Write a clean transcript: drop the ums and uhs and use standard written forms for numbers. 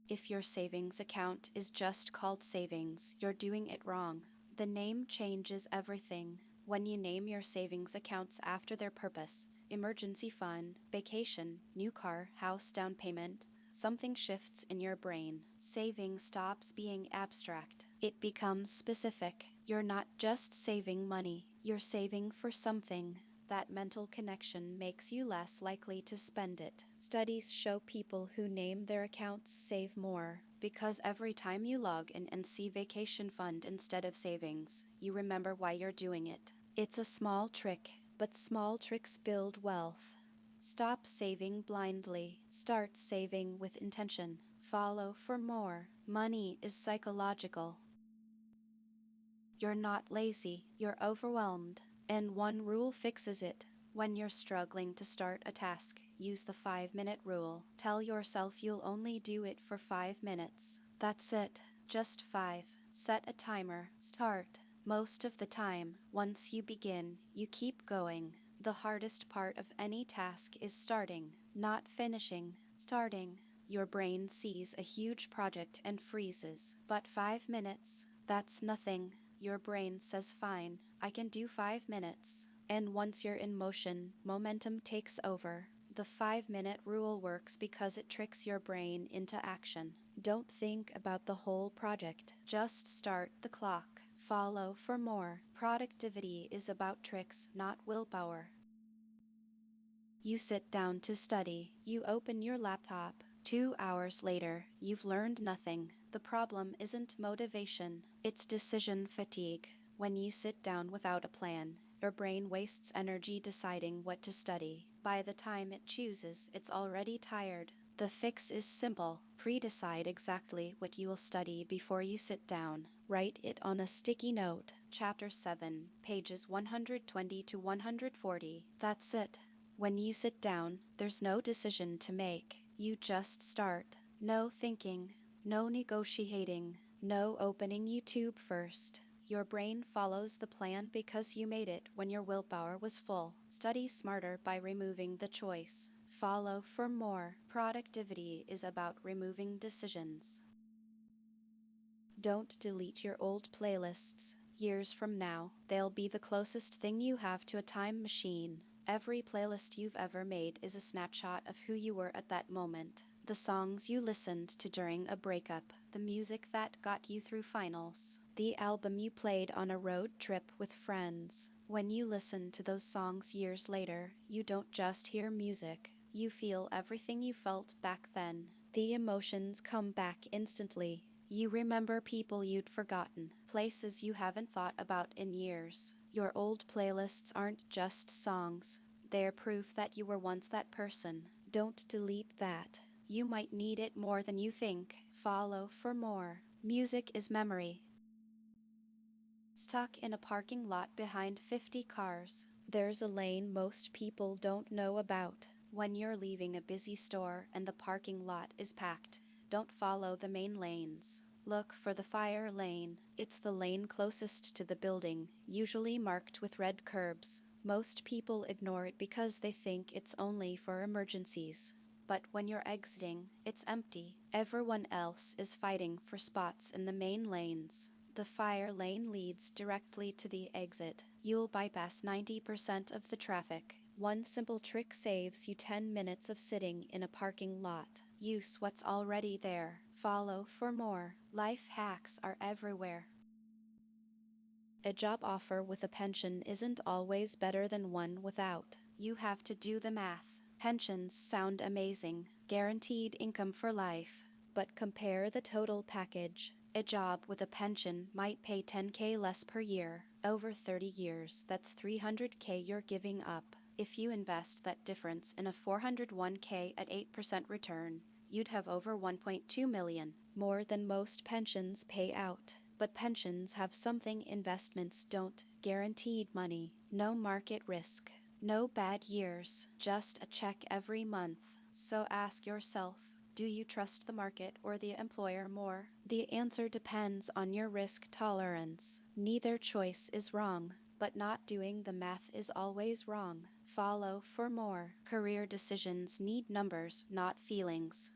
If your savings account is just called savings, you're doing it wrong. The name changes everything. When you name your savings accounts after their purpose, emergency fund, vacation, new car, house down payment, something shifts in your brain. Saving stops being abstract. It becomes specific. You're not just saving money, you're saving for something. That mental connection makes you less likely to spend it. Studies show people who name their accounts save more, because every time you log in and see vacation fund instead of savings, you remember why you're doing it. It's a small trick, but small tricks build wealth. Stop saving blindly. Start saving with intention. Follow for more. Money is psychological. You're not lazy, you're overwhelmed. And one rule fixes it. When you're struggling to start a task, use the 5-minute rule. Tell yourself you'll only do it for 5 minutes. That's it. Just 5. Set a timer. Start. Most of the time, once you begin, you keep going. The hardest part of any task is starting, not finishing. Starting. Your brain sees a huge project and freezes. But 5 minutes, that's nothing. Your brain says, fine, I can do 5 minutes. And once you're in motion, momentum takes over. The 5-minute rule works because it tricks your brain into action. Don't think about the whole project. Just start the clock. Follow for more. Productivity is about tricks, not willpower. You sit down to study. You open your laptop. 2 hours later, you've learned nothing. The problem isn't motivation, it's decision fatigue. When you sit down without a plan, your brain wastes energy deciding what to study. By the time it chooses, it's already tired. The fix is simple. Pre-decide exactly what you will study before you sit down. Write it on a sticky note. Chapter 7, pages 120 to 140. That's it. When you sit down, there's no decision to make. You just start. No thinking, no negotiating, no opening YouTube first. Your brain follows the plan because you made it when your willpower was full. Study smarter by removing the choice. Follow for more. Productivity is about removing decisions. Don't delete your old playlists. Years from now, they'll be the closest thing you have to a time machine. Every playlist you've ever made is a snapshot of who you were at that moment. The songs you listened to during a breakup, the music that got you through finals, the album you played on a road trip with friends. When you listen to those songs years later, you don't just hear music, you feel everything you felt back then. The emotions come back instantly. You remember people you'd forgotten, places you haven't thought about in years. Your old playlists aren't just songs. They're proof that you were once that person. Don't delete that. You might need it more than you think. Follow for more. Music is memory. Stuck in a parking lot behind 50 cars. There's a lane most people don't know about. When you're leaving a busy store and the parking lot is packed, don't follow the main lanes. Look for the fire lane. It's the lane closest to the building, usually marked with red curbs. Most people ignore it because they think it's only for emergencies. But when you're exiting, it's empty. Everyone else is fighting for spots in the main lanes. The fire lane leads directly to the exit. You'll bypass 90% of the traffic. One simple trick saves you 10 minutes of sitting in a parking lot. Use what's already there. Follow for more. Life hacks are everywhere. A job offer with a pension isn't always better than one without. You have to do the math. Pensions sound amazing, guaranteed income for life. But compare the total package. A job with a pension might pay 10K less per year. Over 30 years, that's 300K you're giving up. If you invest that difference in a 401K at 8% return, you'd have over 1.2 million, more than most pensions pay out. But pensions have something investments don't: guaranteed money, no market risk, no bad years, just a check every month. So ask yourself, do you trust the market or the employer more? The answer depends on your risk tolerance. Neither choice is wrong, but not doing the math is always wrong. Follow for more. Career decisions need numbers, not feelings.